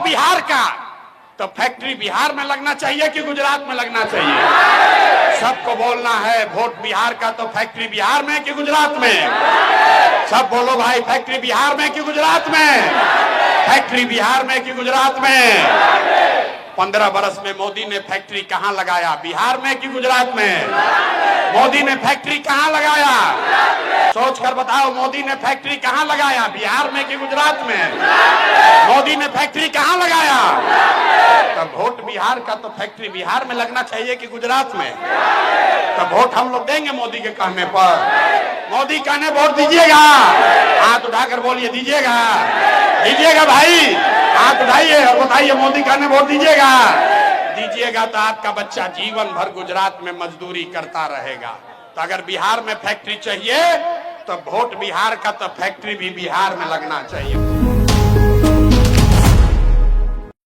बिहार का, तो फैक्ट्री बिहार में लगना चाहिए कि गुजरात में लगना चाहिए? सबको बोलना है वोट बिहार का तो फैक्ट्री बिहार में कि गुजरात में? सब बोलो भाई, फैक्ट्री बिहार में कि गुजरात में? फैक्ट्री बिहार में कि गुजरात में? 15 बरस में मोदी ने फैक्ट्री कहां लगाया, बिहार में कि गुजरात में? मोदी ने फैक्ट्री कहां लगाया? सोच कर बताओ, मोदी ने फैक्ट्री कहां लगाया, बिहार में कि गुजरात में? मोदी ने फैक्ट्री कहां लगाया? तब वोट बिहार का तो फैक्ट्री बिहार में लगना चाहिए कि गुजरात में? तब वोट हम लोग देंगे मोदी के कहने पर? मोदी कहने वोट दीजिएगा? हाथ उठाकर बोलिए, दीजिएगा? दीजिएगा भाई, हाथ उठाइए और बताइए, मोदी कहने वोट दीजिएगा? दीजिएगा तो आपका बच्चा जीवन भर गुजरात में मजदूरी करता रहेगा। तो अगर बिहार में फैक्ट्री चाहिए तो वोट बिहार का तो फैक्ट्री भी बिहार में लगना चाहिए।